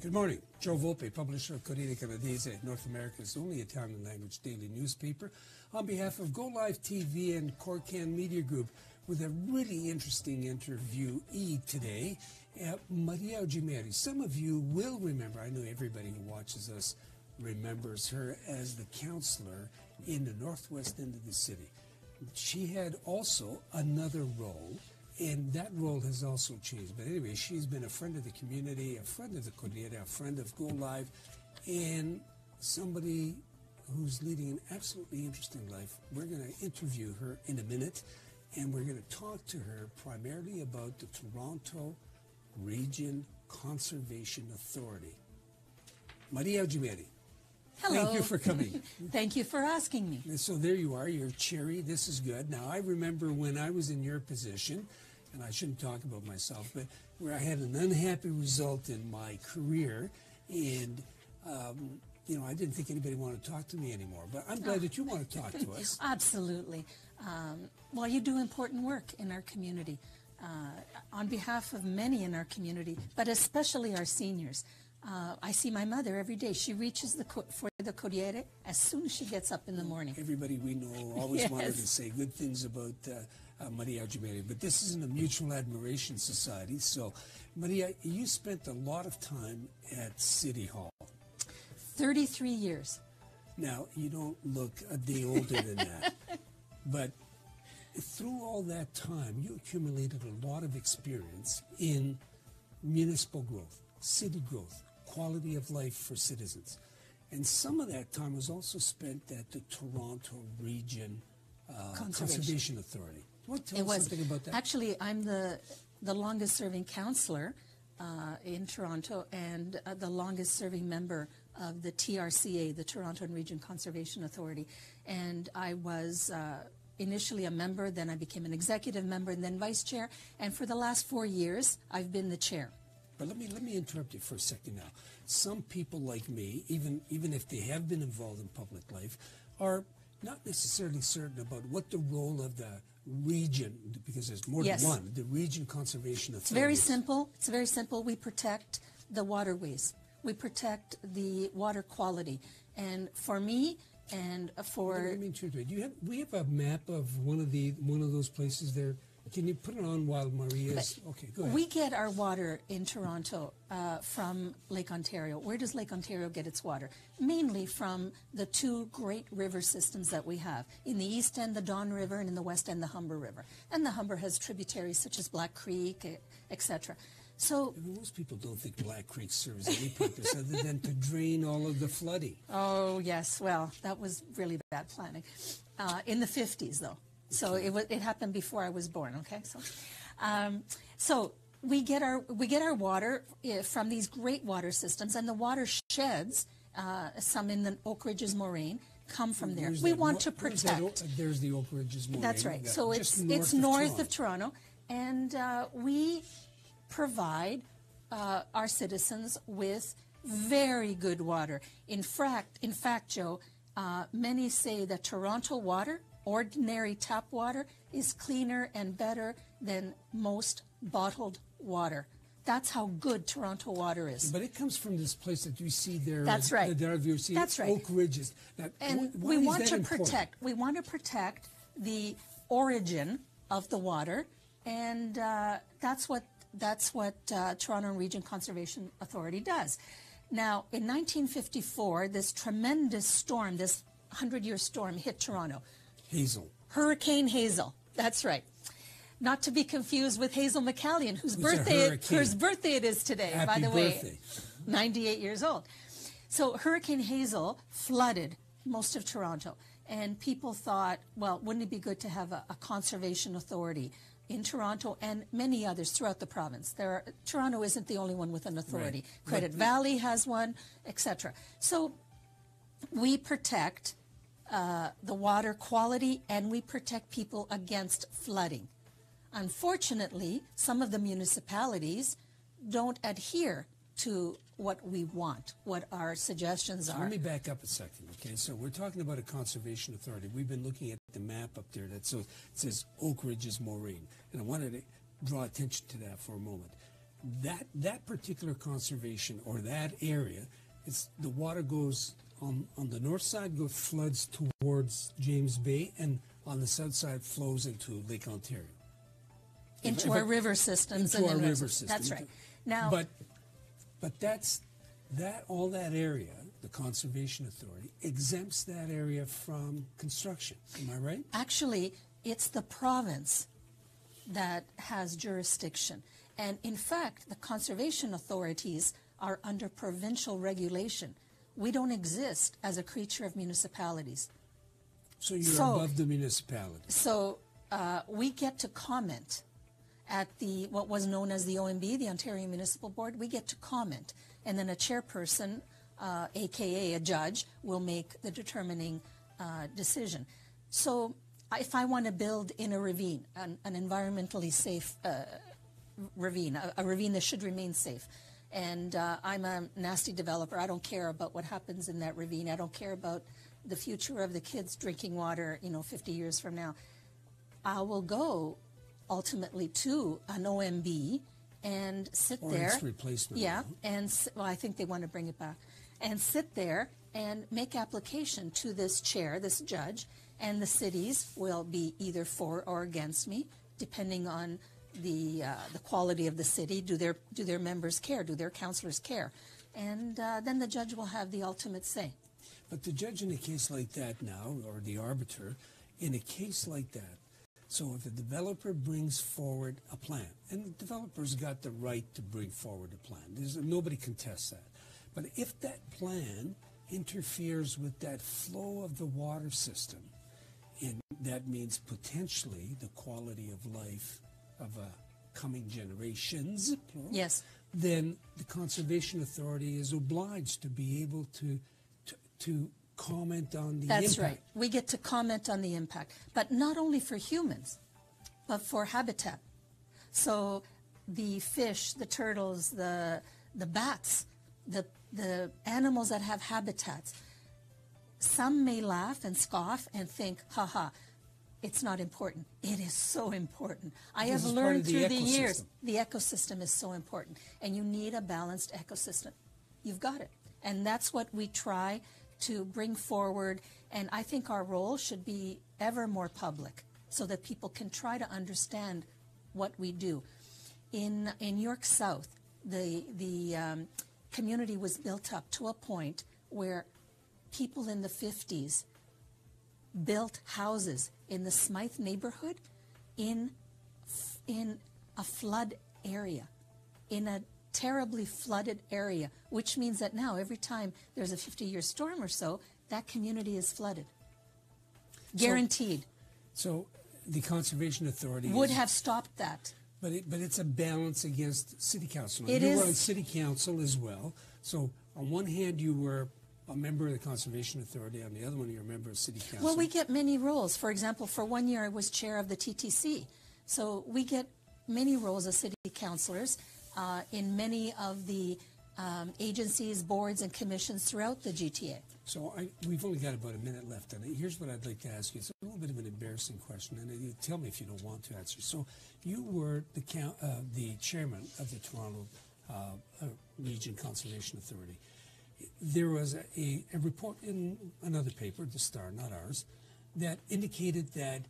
Good morning. Joe Volpe, publisher of Corriere Canadese, North America's only Italian-language daily newspaper, on behalf of Go Live TV and Corriere Media Group, with a really interesting interviewee today, Maria Augimeri. Some of you will remember, I know everybody who watches us remembers her as the counselor in the northwest end of the city. She had also another role, and that role has also changed. But anyway, she's been a friend of the community, a friend of the Corriere, a friend of Go Live, and somebody who's leading an absolutely interesting life. We're going to interview her in a minute, and we're going to talk to her primarily about the Toronto Region Conservation Authority. Maria Augimeri. Hello. Thank you for coming. Thank you for asking me. And so there you are, you're cherry, this is good. Now, I remember when I was in your position, and I shouldn't talk about myself, but where I had an unhappy result in my career, and, you know, I didn't think anybody wanted to talk to me anymore. But I'm glad that you want to talk to us. Absolutely. Well, you do important work in our community, on behalf of many in our community, but especially our seniors. I see my mother every day. She reaches for the Corriere as soon as she gets up in the morning. Everybody we know always wanted to say good things about Maria Augimeri, but this isn't a mutual admiration society. So, Maria, you spent a lot of time at City Hall. 33 years. Now, you don't look a day older than that, but through all that time, you accumulated a lot of experience in municipal growth, city growth, quality of life for citizens. And some of that time was also spent at the Toronto Region Conservation Authority. Tell us something about that. Actually, I'm the longest serving councillor in Toronto and the longest serving member of the TRCA, the Toronto Region Conservation Authority. And I was initially a member, then I became an executive member, and then vice chair. And for the last 4 years, I've been the chair. But let me interrupt you for a second now. Some people like me, even if they have been involved in public life, are not necessarily certain about what the role of the region, because there's more than one, the Region Conservation Authority. It's very simple. It's very simple. We protect the waterways. We protect the water quality. And for me, and for... We have a map of one of those places there. Can you put it on while Maria's... Okay, go ahead. We get our water in Toronto from Lake Ontario. Where does Lake Ontario get its water? Mainly from the two great river systems that we have. In the east end, the Don River, and in the west end, the Humber River. And the Humber has tributaries such as Black Creek, etc. So most people don't think Black Creek serves any purpose other than to drain all of the flooding. Oh, yes. Well, that was really bad planning. In the 50s, though. So it happened before I was born. Okay, so we get our water from these great water systems, and the watersheds, some in the Oak Ridges Moraine, come from there. We want to protect. There's the Oak Ridges Moraine. That's right. So it's north of Toronto, and we provide our citizens with very good water. In fact, Joe, many say that Toronto water, ordinary tap water, is cleaner and better than most bottled water. That's how good Toronto water is. But it comes from this place that you see there. That's right. That's right. Oak Ridges. Now, and we want to protect. We want to protect the origin of the water, and that's what Toronto Region Conservation Authority does. Now, in 1954, this tremendous storm, this 100-year storm, hit Toronto. Hazel. Hurricane Hazel. That's right. Not to be confused with Hazel McCallion, whose birthday it is today, Happy by the birthday. way. 98 years old. So Hurricane Hazel flooded most of Toronto, and people thought, well, wouldn't it be good to have a conservation authority in Toronto and many others throughout the province? Toronto isn't the only one with an authority. Right. Credit Valley has one, etc. So we protect the water quality, and we protect people against flooding. Unfortunately, some of the municipalities don't adhere to what we want, what our suggestions are. Let me back up a second, okay? So we're talking about a conservation authority. We've been looking at the map up there that says Oak Ridges Moraine, and I wanted to draw attention to that for a moment. that particular conservation or that area, the water goes on the north side, floods towards James Bay, and on the south side flows into Lake Ontario. Into our river systems. Into our river systems. That's right. Now, but all that area, the Conservation Authority exempts that area from construction. Am I right? Actually, it's the province that has jurisdiction. And in fact, the conservation authorities are under provincial regulation. We don't exist as a creature of municipalities. So you're above the municipality. So we get to comment at what was known as the OMB, the Ontario Municipal Board. We get to comment, and then a chairperson, aka a judge, will make the determining decision. So if I want to build in a ravine, an environmentally safe ravine, a ravine that should remain safe, and I'm a nasty developer, I don't care about what happens in that ravine, I don't care about the future of the kids drinking water, 50 years from now, I will go ultimately to an OMB and sit there. Or its replacement. Yeah, and I think they want to bring it back. And sit there and make application to this chair, this judge, and the cities will be either for or against me, depending on the quality of the city. Do their members care? Do their councillors care? And then the judge will have the ultimate say. But the judge in a case like that now, or the arbiter, in a case like that, so if a developer brings forward a plan, and the developer's got the right to bring forward a plan, nobody contests that. But if that plan interferes with that flow of the water system, and that means potentially the quality of life of coming generations, plural, yes, then the Conservation Authority is obliged to be able to comment on the impact. That's right. We get to comment on the impact, but not only for humans, but for habitat. So the fish, the turtles, the bats, the animals that have habitats, some may laugh and scoff and think, haha, it's not important. It is so important. I have learned through the years, the ecosystem is so important, and you need a balanced ecosystem. You've got it. And that's what we try to bring forward, and I think our role should be ever more public so that people can try to understand what we do. In York South, the community was built up to a point where people in the 50s built houses in the Smythe neighborhood in a flood area, in a terribly flooded area, which means that now every time there's a 50-year storm or so, that community is flooded. Guaranteed. So the Conservation Authority would have stopped that. But it's a balance against City Council. It you is. were on City Council as well. So on one hand, you were a member of the Conservation Authority. On the other one, you're a member of City Council. Well, we get many roles. For example, for 1 year, I was chair of the TTC. So we get many roles as city councillors in many of the agencies, boards, and commissions throughout the GTA. So we've only got about a minute left, and here's what I'd like to ask you. It's a little bit of an embarrassing question, and you tell me if you don't want to answer. So you were the chairman of the Toronto Region Conservation Authority. There was a report in another paper, The Star, not ours, that indicated that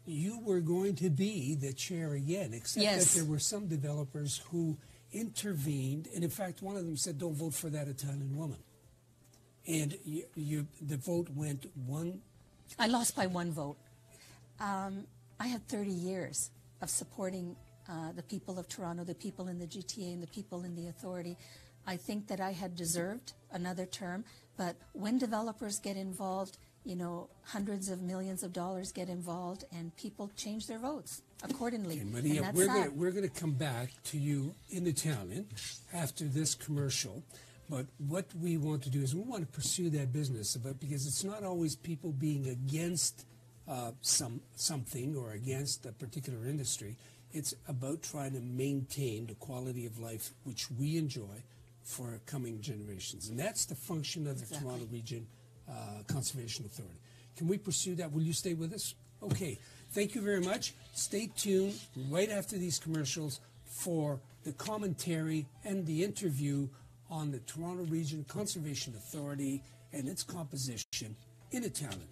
you were going to be the chair again, except yes. that there were some developers who intervened, and in fact, one of them said, "Don't vote for that Italian woman." And the vote went one. I lost by one vote. I had 30 years of supporting the people of Toronto, the people in the GTA, and the people in the authority. I think that I had deserved another term, but when developers get involved, hundreds of millions of dollars get involved, and people change their votes accordingly. Okay, Maria, and we're going to come back to you in Italian after this commercial. But what we want to do is we want to pursue that business, because it's not always people being against something or against a particular industry. It's about trying to maintain the quality of life which we enjoy for coming generations. And that's the function of the Toronto Region Conservation Authority. Can we pursue that? Will you stay with us? Okay. Thank you very much. Stay tuned right after these commercials for the commentary and the interview on the Toronto Region Conservation Authority and its composition in Italian.